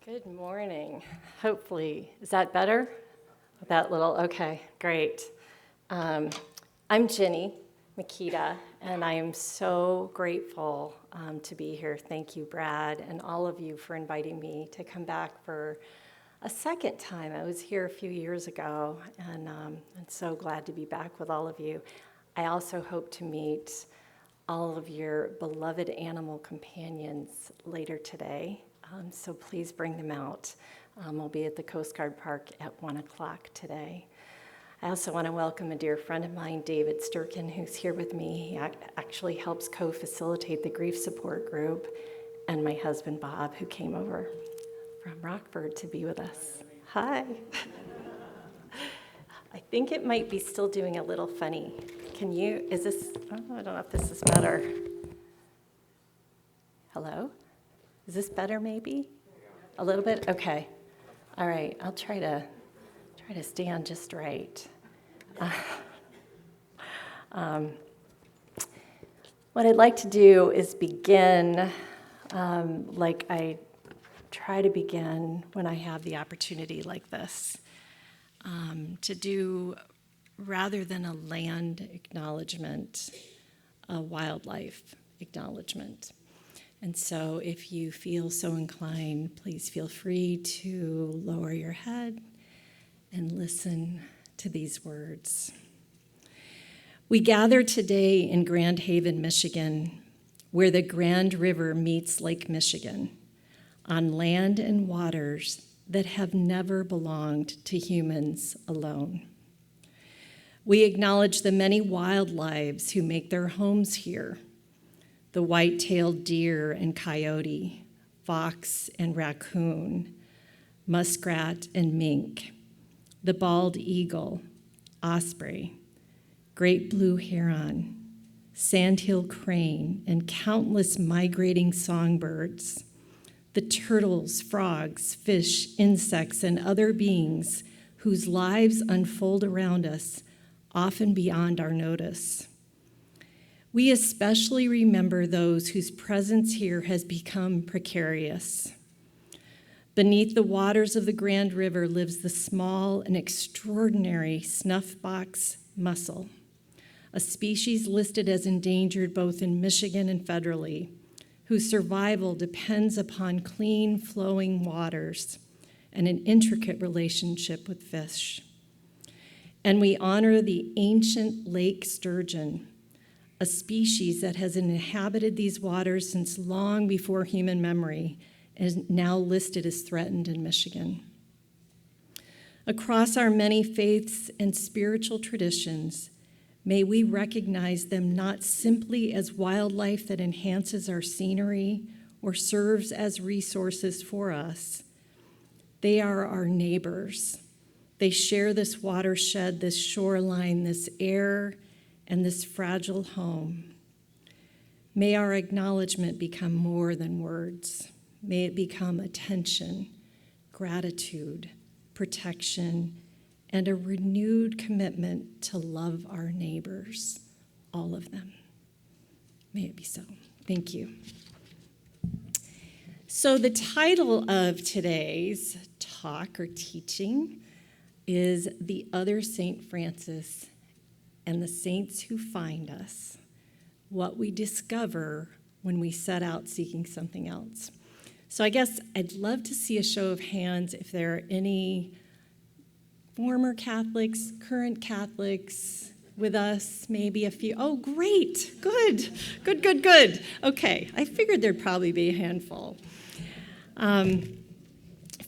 Good morning. Hopefully, is that better? That little, okay, great. I'm Ginny Mikita, and I am so grateful to be here. Thank you, Brad, and all of you for inviting me to come back for a second time. I was here a few years ago, and I'm so glad to be back with all of you. I also hope to meet all of your beloved animal companions later today. So please bring them out. We'll be at the Coast Guard Park at 1 o'clock today. I also want to welcome a dear friend of mine, David Sturkin, who's here with me. He actually helps co-facilitate the grief support group, and my husband, Bob, who came over from Rockford to be with us. Hi. I think it might be still doing a little funny. I don't know if this is better. Hello? Is this better maybe? A little bit? Okay. All right, I'll try to stand just right. What I'd like to do is begin like I try to begin when I have the opportunity like this, to do, rather than a land acknowledgement, a wildlife acknowledgement. And so if you feel so inclined, please feel free to lower your head and listen to these words. We gather today in Grand Haven, Michigan, where the Grand River meets Lake Michigan, on land and waters that have never belonged to humans alone. We acknowledge the many wildlives who make their homes here: the white-tailed deer and coyote, fox and raccoon, muskrat and mink, the bald eagle, osprey, great blue heron, sandhill crane, and countless migrating songbirds, the turtles, frogs, fish, insects, and other beings whose lives unfold around us, often beyond our notice. We especially remember those whose presence here has become precarious. Beneath the waters of the Grand River lives the small and extraordinary snuffbox mussel, a species listed as endangered both in Michigan and federally, whose survival depends upon clean, flowing waters and an intricate relationship with fish. And we honor the ancient lake sturgeon, a species that has inhabited these waters since long before human memory and is now listed as threatened in Michigan. Across our many faiths and spiritual traditions, may we recognize them not simply as wildlife that enhances our scenery or serves as resources for us. They are our neighbors. They share this watershed, this shoreline, this air, and this fragile home. May our acknowledgement become more than words. May it become attention, gratitude, protection, and a renewed commitment to love our neighbors, all of them. May it be so. Thank you. So the title of today's talk or teaching is The Other St. Francis and the Saints Who Find Us, What We Discover When We Set Out Seeking Something Else. So I guess I'd love to see a show of hands if there are any former Catholics, current Catholics with us, maybe a few. Oh, great, good. Okay, I figured there'd probably be a handful.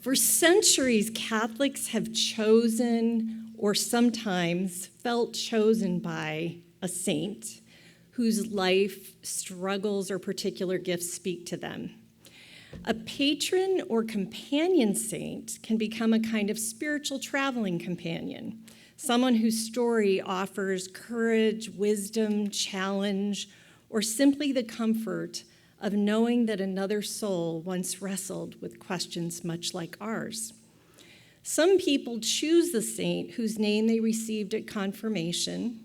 For centuries, Catholics have chosen or sometimes felt chosen by a saint whose life, struggles, or particular gifts speak to them. A patron or companion saint can become a kind of spiritual traveling companion, someone whose story offers courage, wisdom, challenge, or simply the comfort of knowing that another soul once wrestled with questions much like ours. Some people choose the saint whose name they received at confirmation.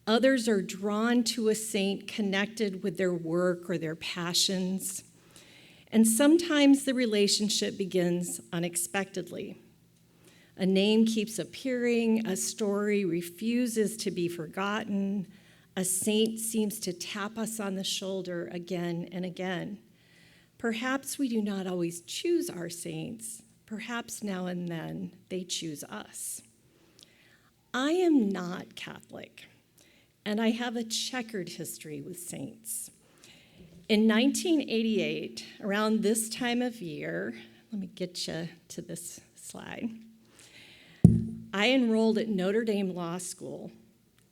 Others are drawn to a saint connected with their work or their passions. And sometimes the relationship begins unexpectedly. A name keeps appearing, a story refuses to be forgotten, a saint seems to tap us on the shoulder again and again. Perhaps we do not always choose our saints. Perhaps now and then they choose us. I am not Catholic, and I have a checkered history with saints. In 1988, around this time of year, let me get you to this slide, I enrolled at Notre Dame Law School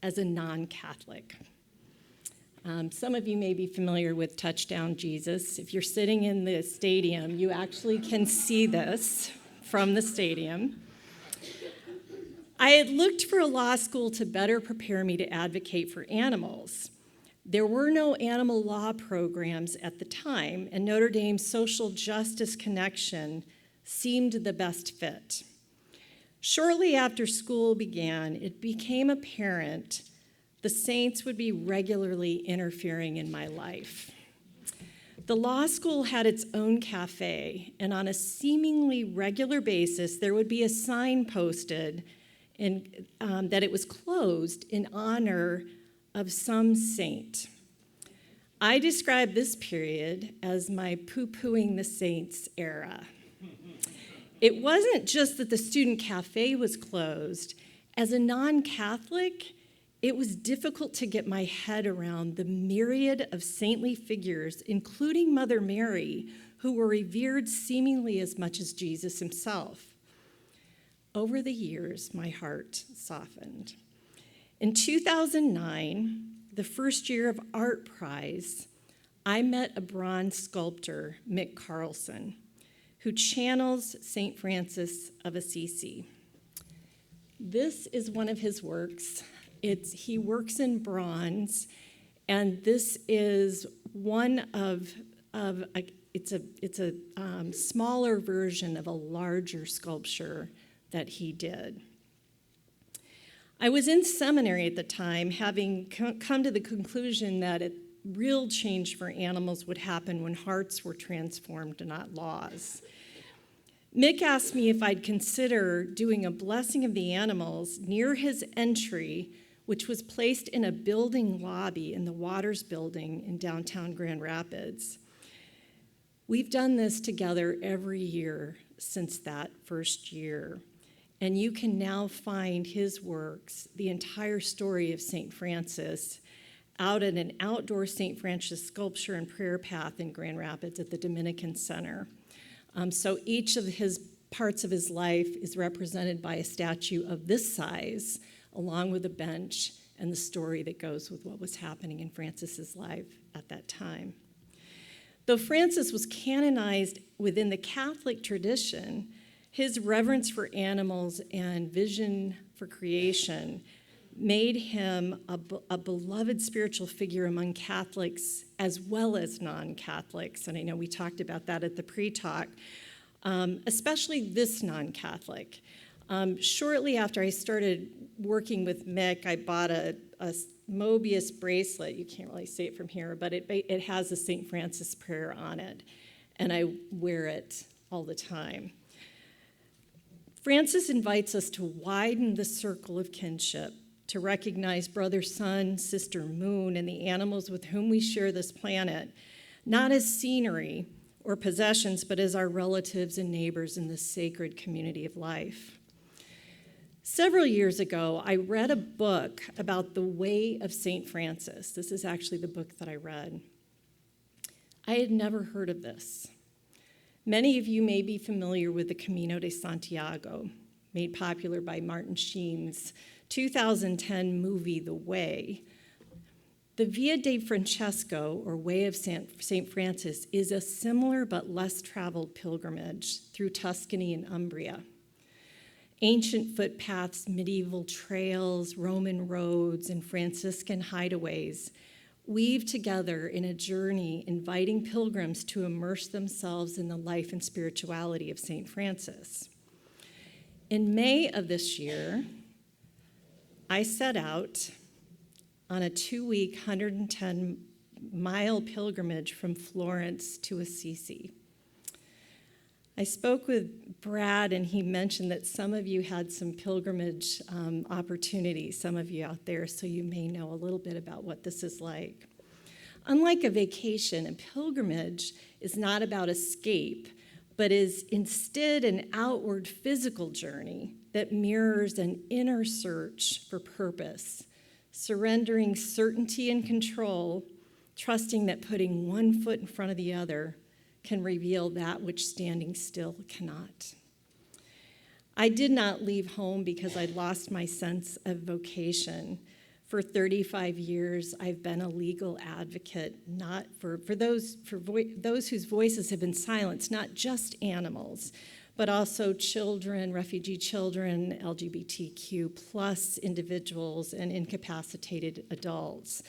as a non-Catholic. Some of you may be familiar with Touchdown Jesus. If you're sitting in the stadium, you actually can see this from the stadium. I had looked for a law school to better prepare me to advocate for animals. There were no animal law programs at the time, and Notre Dame's social justice connection seemed the best fit. Shortly after school began, it became apparent the saints would be regularly interfering in my life. The law school had its own cafe, and on a seemingly regular basis, there would be a sign posted that it was closed in honor of some saint. I describe this period as my poo-pooing the saints era. It wasn't just that the student cafe was closed. As a non-Catholic, it was difficult to get my head around the myriad of saintly figures, including Mother Mary, who were revered seemingly as much as Jesus himself. Over the years, my heart softened. In 2009, the first year of Art Prize, I met a bronze sculptor, Mick Carlson, who channels St. Francis of Assisi. This is one of his works. He works in bronze, and this is one of it's a smaller version of a larger sculpture that he did. I was in seminary at the time, having come to the conclusion that a real change for animals would happen when hearts were transformed, not laws. Mick asked me if I'd consider doing a blessing of the animals near his entry, which was placed in a building lobby in the Waters Building in downtown Grand Rapids. We've done this together every year since that first year. And you can now find his works, the entire story of St. Francis, out at an outdoor St. Francis sculpture and prayer path in Grand Rapids at the Dominican Center. So each of his parts of his life is represented by a statue of this size, along with a bench and the story that goes with what was happening in Francis's life at that time. Though Francis was canonized within the Catholic tradition, his reverence for animals and vision for creation made him a beloved spiritual figure among Catholics as well as non-Catholics. And I know we talked about that at the pre-talk, especially this non-Catholic. Shortly after I started working with Mick, I bought a Mobius bracelet. You can't really see it from here, but it has a St. Francis prayer on it, and I wear it all the time. Francis invites us to widen the circle of kinship, to recognize brother sun, sister moon, and the animals with whom we share this planet, not as scenery or possessions, but as our relatives and neighbors in this sacred community of life. Several years ago, I read a book about the way of St. Francis. This is actually the book that I read. I had never heard of this. Many of you may be familiar with the Camino de Santiago, made popular by Martin Sheen's 2010 movie, The Way. The Via de Francesco, or Way of St. Francis, is a similar but less traveled pilgrimage through Tuscany and Umbria. Ancient footpaths, medieval trails, Roman roads, and Franciscan hideaways weave together in a journey inviting pilgrims to immerse themselves in the life and spirituality of St. Francis. In May of this year, I set out on a 2-week, 110-mile pilgrimage from Florence to Assisi. I spoke with Brad, and he mentioned that some of you had some pilgrimage opportunities, some of you out there, so you may know a little bit about what this is like. Unlike a vacation, a pilgrimage is not about escape, but is instead an outward physical journey that mirrors an inner search for purpose, surrendering certainty and control, trusting that putting one foot in front of the other can reveal that which standing still cannot. I did not leave home because I'd lost my sense of vocation. For 35 years, I've been a legal advocate, not for those whose voices have been silenced, not just animals, but also children, refugee children, LGBTQ plus individuals, and incapacitated adults.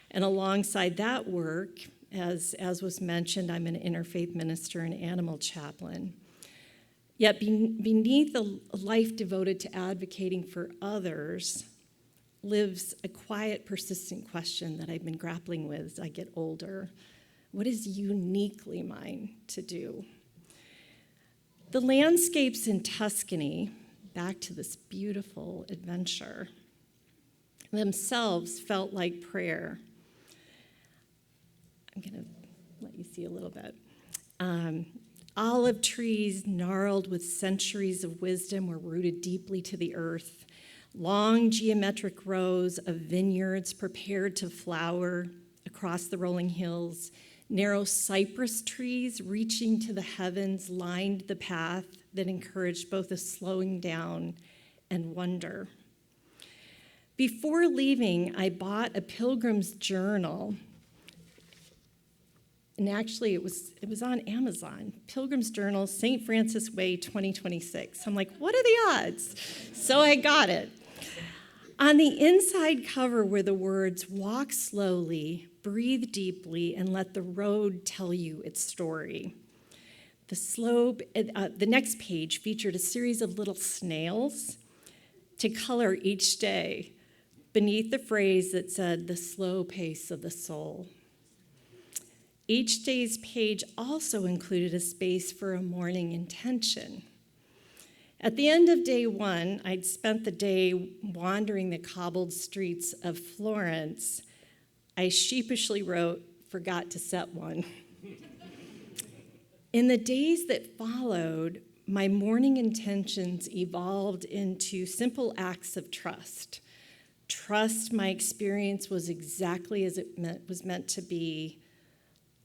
And alongside that work, as was mentioned, I'm an interfaith minister and animal chaplain. Yet beneath a life devoted to advocating for others lives a quiet, persistent question that I've been grappling with as I get older. What is uniquely mine to do? The landscapes in Tuscany, back to this beautiful adventure, themselves felt like prayer. I'm going to let you see a little bit. Olive trees gnarled with centuries of wisdom were rooted deeply to the earth. Long geometric rows of vineyards prepared to flower across the rolling hills. Narrow cypress trees reaching to the heavens lined the path that encouraged both a slowing down and wonder. Before leaving, I bought a pilgrim's journal. And actually, it was on Amazon. Pilgrim's Journal, St. Francis Way 2026. I'm like, what are the odds? So I got it. On the inside cover were the words, "Walk slowly, breathe deeply, and let the road tell you its story." The next page featured a series of little snails to color each day beneath the phrase that said, "The slow pace of the soul." Each day's page also included a space for a morning intention. At the end of day one, I'd spent the day wandering the cobbled streets of Florence. I sheepishly wrote, "Forgot to set one." In the days that followed, my morning intentions evolved into simple acts of trust. Trust my experience was exactly as it was meant to be.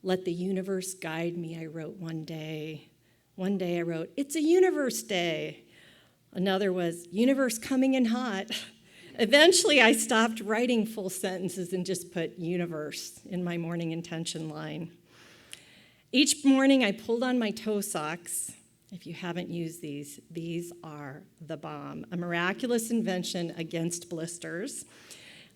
Let the universe guide me, I wrote one day. One day I wrote, "It's a universe day." Another was, "Universe coming in hot." Eventually, I stopped writing full sentences and just put "universe" in my morning intention line. Each morning, I pulled on my toe socks. If you haven't used these are the bomb. A miraculous invention against blisters.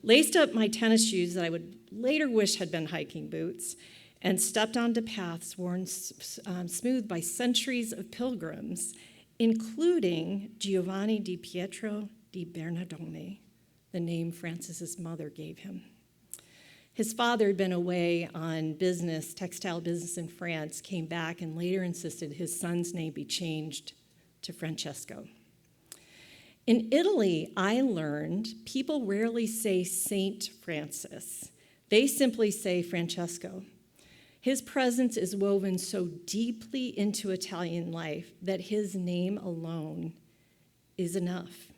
Laced up my tennis shoes that I would later wish had been hiking boots, and stepped onto paths worn smooth by centuries of pilgrims, including Giovanni di Pietro di Bernardone, the name Francis's mother gave him. His father had been away on business, textile business in France, came back and later insisted his son's name be changed to Francesco. In Italy, I learned people rarely say Saint Francis. They simply say Francesco. His presence is woven so deeply into Italian life that his name alone is enough,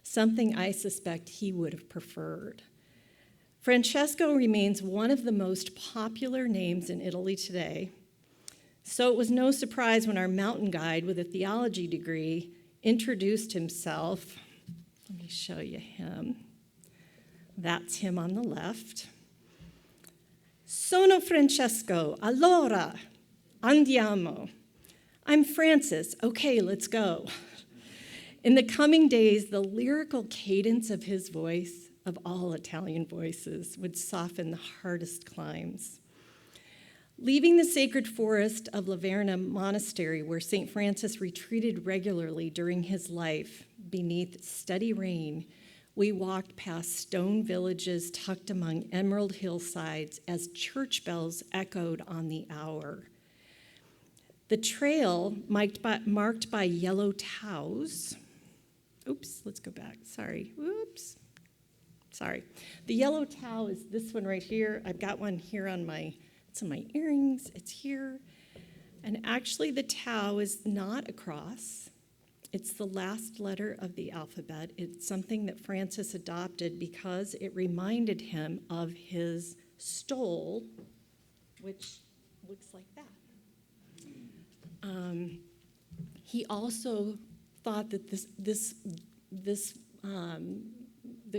something I suspect he would have preferred. Francesco remains one of the most popular names in Italy today, so it was no surprise when our mountain guide with a theology degree introduced himself. Let me show you him. That's him on the left. "Sono Francesco, allora, andiamo." "I'm Francis, okay, let's go." In the coming days, the lyrical cadence of his voice, of all Italian voices, would soften the hardest climbs. Leaving the sacred forest of Laverna Monastery, where St. Francis retreated regularly during his life beneath steady rain, we walked past stone villages tucked among emerald hillsides as church bells echoed on the hour. The trail marked by yellow towels. Oops, let's go back. Sorry. Sorry. The yellow towel is this one right here. I've got one here it's on my earrings. It's here. And actually the tau is not a cross. It's the last letter of the alphabet. It's something that Francis adopted because it reminded him of his stole, which looks like that. He also thought that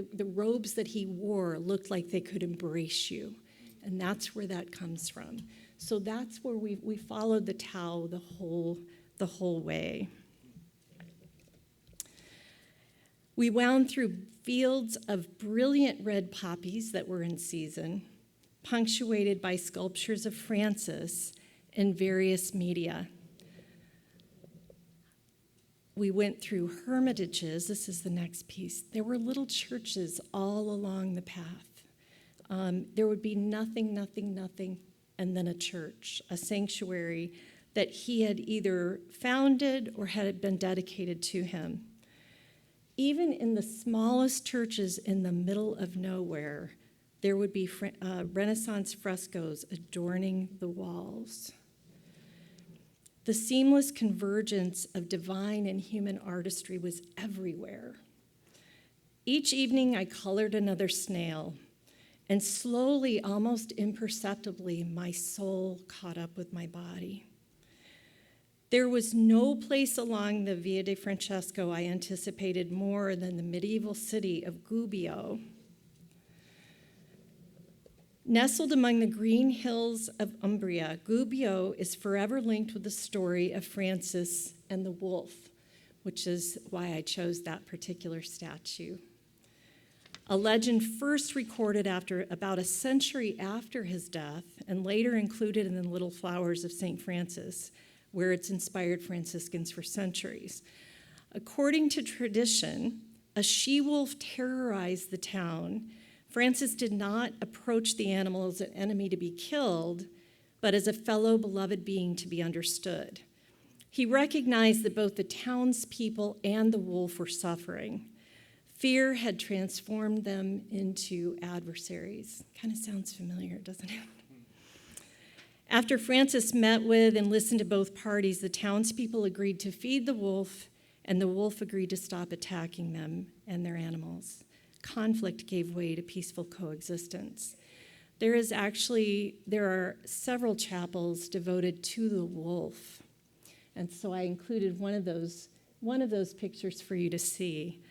the robes that he wore looked like they could embrace you, and that's where that comes from. So that's where we followed the Tao the whole way. We wound through fields of brilliant red poppies that were in season, punctuated by sculptures of Francis in various media. We went through hermitages. This is the next piece. There were little churches all along the path. There would be nothing, and then a church, a sanctuary that he had either founded or had been dedicated to him. Even in the smallest churches in the middle of nowhere, there would be Renaissance frescoes adorning the walls. The seamless convergence of divine and human artistry was everywhere. Each evening, I colored another snail, and slowly, almost imperceptibly, my soul caught up with my body. There was no place along the Via de Francesco I anticipated more than the medieval city of Gubbio. Nestled among the green hills of Umbria, Gubbio is forever linked with the story of Francis and the wolf, which is why I chose that particular statue. A legend first recorded about a century after his death and later included in the Little Flowers of St. Francis, where it's inspired Franciscans for centuries. According to tradition, a she-wolf terrorized the town. Francis did not approach the animal as an enemy to be killed, but as a fellow beloved being to be understood. He recognized that both the townspeople and the wolf were suffering. Fear had transformed them into adversaries. Kind of sounds familiar, doesn't it? After Francis met with and listened to both parties, the townspeople agreed to feed the wolf, and the wolf agreed to stop attacking them and their animals. Conflict gave way to peaceful coexistence. There are several chapels devoted to the wolf, and so I included one of those pictures for you to see.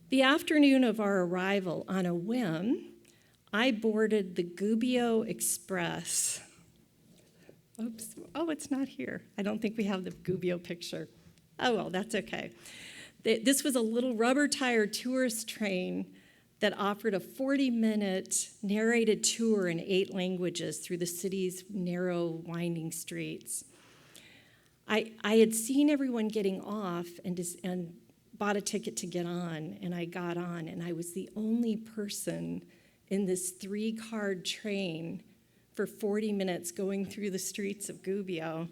The afternoon of our arrival, on a whim, I boarded the Gubbio Express. Oops, it's not here. I don't think we have the Gubbio picture. Oh, well, that's okay. This was a little rubber-tired tourist train that offered a 40-minute narrated tour in 8 languages through the city's narrow, winding streets. I had seen everyone getting off and bought a ticket to get on, and I got on, and I was the only person in this 3-car train for 40 minutes going through the streets of Gubbio.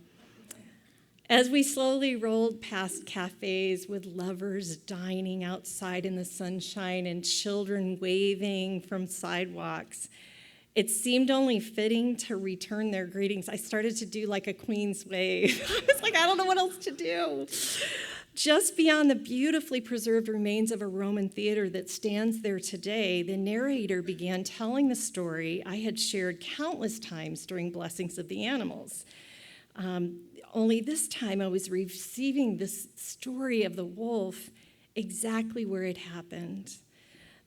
As we slowly rolled past cafes with lovers dining outside in the sunshine and children waving from sidewalks, it seemed only fitting to return their greetings. I started to do like a queen's wave. I was like, I don't know what else to do. Just beyond the beautifully preserved remains of a Roman theater that stands there today, the narrator began telling the story I had shared countless times during Blessings of the Animals. Only this time I was receiving this story of the wolf exactly where it happened.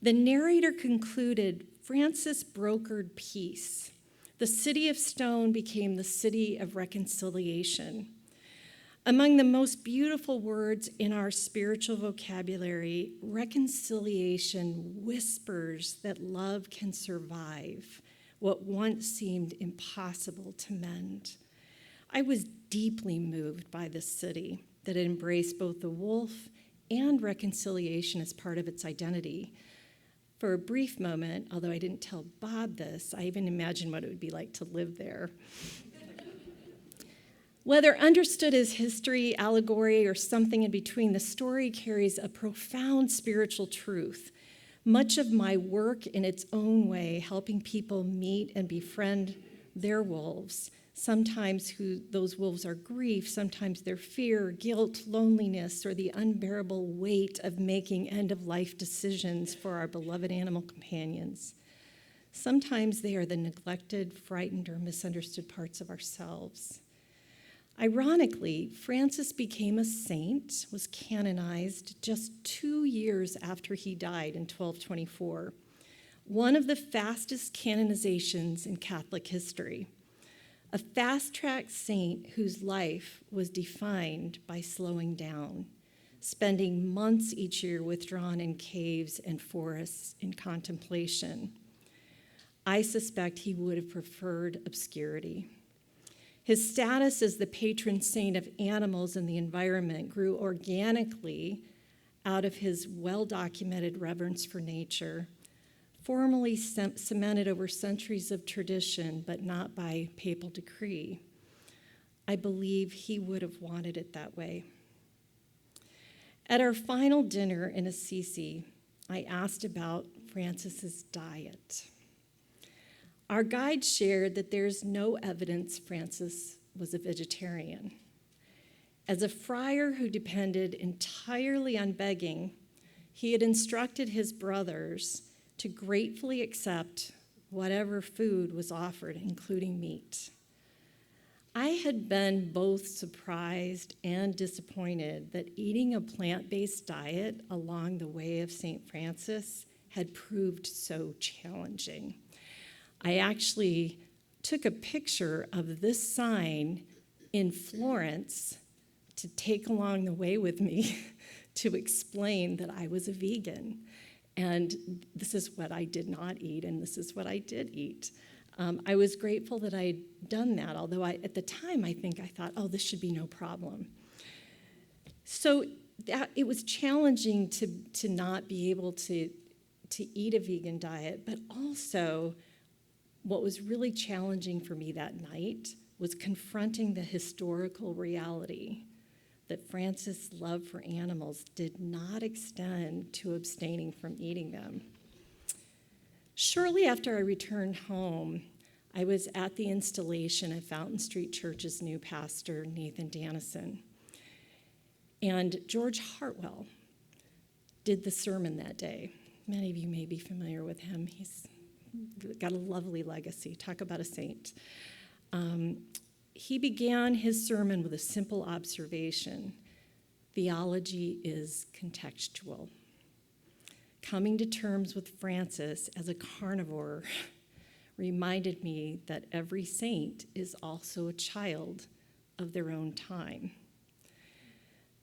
The narrator concluded, Francis brokered peace. The city of stone became the city of reconciliation. Among the most beautiful words in our spiritual vocabulary, reconciliation whispers that love can survive what once seemed impossible to mend. I was deeply moved by this city that embraced both the wolf and reconciliation as part of its identity. For a brief moment, although I didn't tell Bob this, I even imagined what it would be like to live there. Whether understood as history, allegory, or something in between, the story carries a profound spiritual truth. Much of my work in its own way, helping people meet and befriend their wolves, sometimes those wolves are grief, sometimes they're fear, guilt, loneliness, or the unbearable weight of making end-of-life decisions for our beloved animal companions. Sometimes they are the neglected, frightened, or misunderstood parts of ourselves. Ironically, Francis became a saint, was canonized just 2 years after he died in 1224, one of the fastest canonizations in Catholic history. A fast-track saint whose life was defined by slowing down, spending months each year withdrawn in caves and forests in contemplation. I suspect he would have preferred obscurity. His status as the patron saint of animals and the environment grew organically out of his well-documented reverence for nature, formally cemented over centuries of tradition, but not by papal decree. I believe he would have wanted it that way. At our final dinner in Assisi, I asked about Francis's diet. Our guide shared that there's no evidence Francis was a vegetarian. As a friar who depended entirely on begging, he had instructed his brothers to gratefully accept whatever food was offered, including meat. I had been both surprised and disappointed that eating a plant-based diet along the way of St. Francis had proved so challenging. I actually took a picture of this sign in Florence to take along the way with me to explain that I was a vegan. And this is what I did not eat, and this is what I did eat. I was grateful that I had done that, although at the time I thought, oh, this should be no problem. So it was challenging to not be able to eat a vegan diet, but also what was really challenging for me that night was confronting the historical reality that Francis' love for animals did not extend to abstaining from eating them. Shortly after I returned home, I was at the installation of Fountain Street Church's new pastor, Nathan Dannison. And George Hartwell did the sermon that day. Many of you may be familiar with him. He's got a lovely legacy. Talk about a saint. He began his sermon with a simple observation: theology is contextual. Coming to terms with Francis as a carnivore reminded me that every saint is also a child of their own time.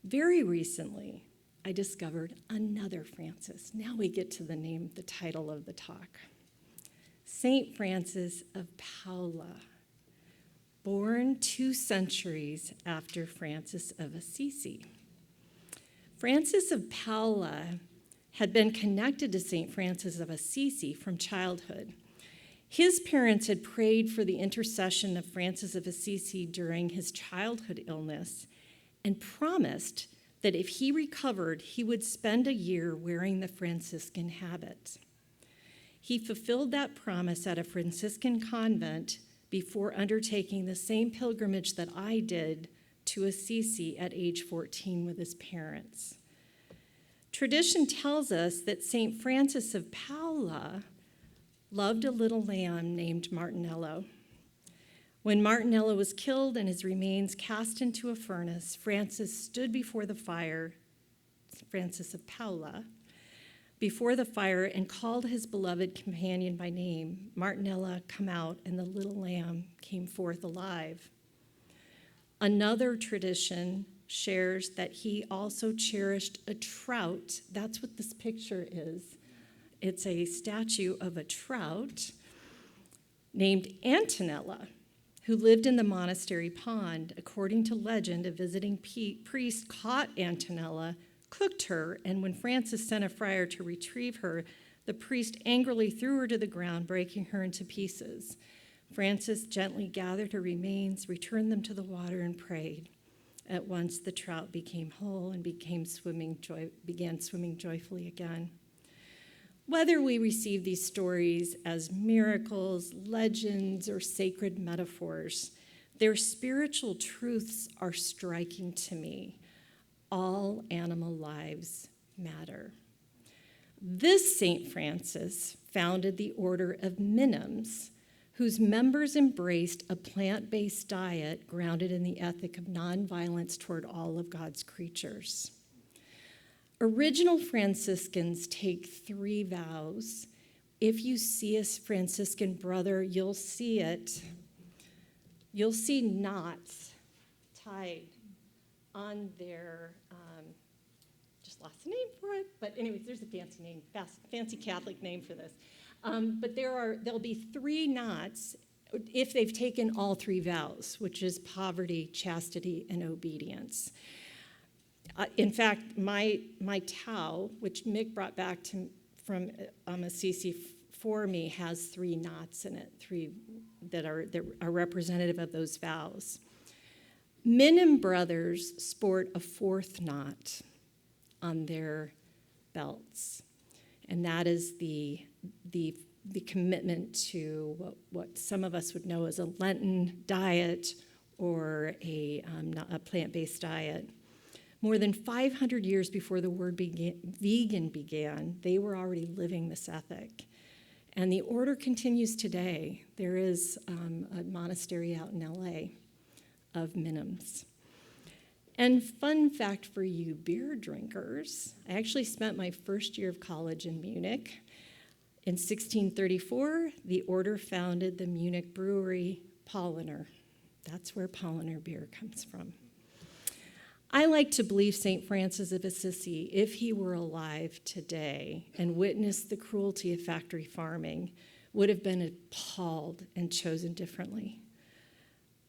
Very recently, I discovered another Francis. Now we get to the title of the talk. Saint Francis of Paula, born 2 centuries after Francis of Assisi. Francis of Paula had been connected to Saint Francis of Assisi from childhood. His parents had prayed for the intercession of Francis of Assisi during his childhood illness and promised that if he recovered, he would spend a year wearing the Franciscan habit. He fulfilled that promise at a Franciscan convent before undertaking the same pilgrimage that I did to Assisi at age 14 with his parents. Tradition tells us that St. Francis of Paula loved a little lamb named Martinello. When Martinello was killed and his remains cast into a furnace, Francis stood before the fire, Francis of Paula, before the fire and called his beloved companion by name. Martinella, come out, and the little lamb came forth alive. Another tradition shares that he also cherished a trout. That's what this picture is. It's a statue of a trout named Antonella, who lived in the monastery pond. According to legend, a visiting priest caught Antonella, cooked her, and when Francis sent a friar to retrieve her, the priest angrily threw her to the ground, breaking her into pieces. Francis gently gathered her remains, returned them to the water, and prayed. At once the trout became whole and began swimming joyfully again. Whether we receive these stories as miracles, legends, or sacred metaphors, their spiritual truths are striking to me. All animal lives matter. This St. Francis founded the Order of Minims, whose members embraced a plant-based diet grounded in the ethic of nonviolence toward all of God's creatures. Original Franciscans take 3 vows. If you see a Franciscan brother, you'll see it. You'll see knots tied on their, just lost a name for it, but anyways, there's a fancy name, fancy Catholic name for this. But there'll be 3 knots if they've taken all 3 vows, which is poverty, chastity, and obedience. In fact, my towel, which Mick brought back from Assisi for me, has 3 knots in it, 3 that are representative of those vows. Minim brothers sport a 4th knot on their belts, and that is the commitment to what some of us would know as a Lenten diet or a plant-based diet. More than 500 years before the word vegan began, they were already living this ethic. And the order continues today. There is a monastery out in LA of Minims. And fun fact for you beer drinkers, I actually spent my first year of college in Munich. In 1634, the order founded the Munich brewery Paulaner. That's where Paulaner beer comes from. I like to believe St. Francis of Assisi, if he were alive today and witnessed the cruelty of factory farming, would have been appalled and chosen differently.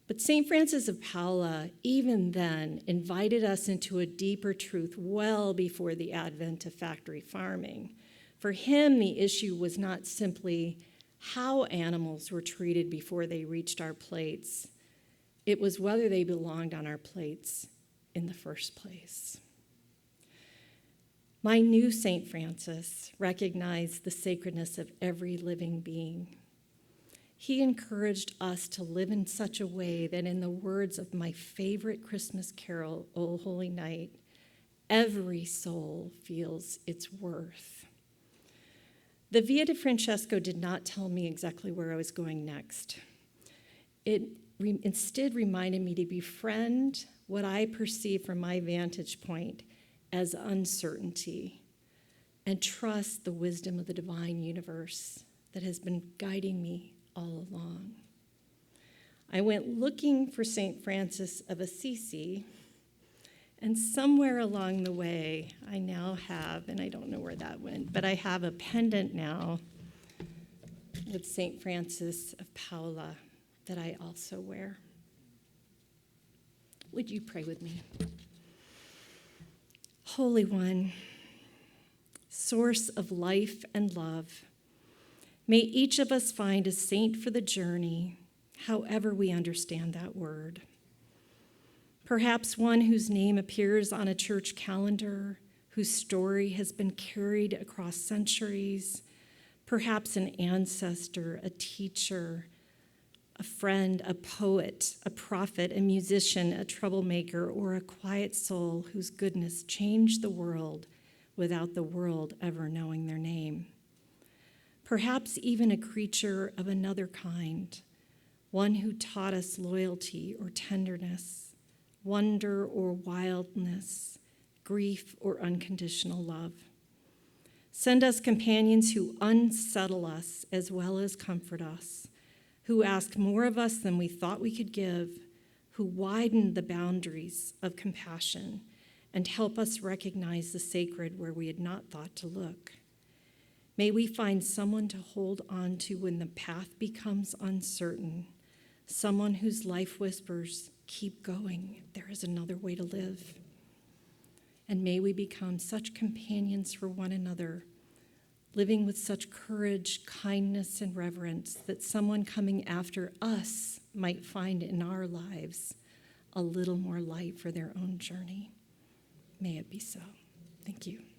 But St. Francis of Paula, even then, invited us into a deeper truth well before the advent of factory farming. For him, the issue was not simply how animals were treated before they reached our plates. It was whether they belonged on our plates in the first place. My new St. Francis recognized the sacredness of every living being. He encouraged us to live in such a way that, in the words of my favorite Christmas carol, O Holy Night, every soul feels its worth. The Via de Francesco did not tell me exactly where I was going next. It instead reminded me to befriend what I perceive from my vantage point as uncertainty and trust the wisdom of the divine universe that has been guiding me all along. I went looking for St. Francis of Assisi, and somewhere along the way, I now have, and I don't know where that went, but I have a pendant now with St. Francis of Paula that I also wear. Would you pray with me? Holy One, source of life and love, may each of us find a saint for the journey, however we understand that word. Perhaps one whose name appears on a church calendar, whose story has been carried across centuries, perhaps an ancestor, a teacher, a friend, a poet, a prophet, a musician, a troublemaker, or a quiet soul whose goodness changed the world without the world ever knowing their name. Perhaps even a creature of another kind, one who taught us loyalty or tenderness, wonder or wildness, grief or unconditional love. Send us companions who unsettle us as well as comfort us, who ask more of us than we thought we could give, who widen the boundaries of compassion and help us recognize the sacred where we had not thought to look. May we find someone to hold on to when the path becomes uncertain, someone whose life whispers, keep going, there is another way to live. And may we become such companions for one another, living with such courage, kindness, and reverence that someone coming after us might find in our lives a little more light for their own journey. May it be so. Thank you.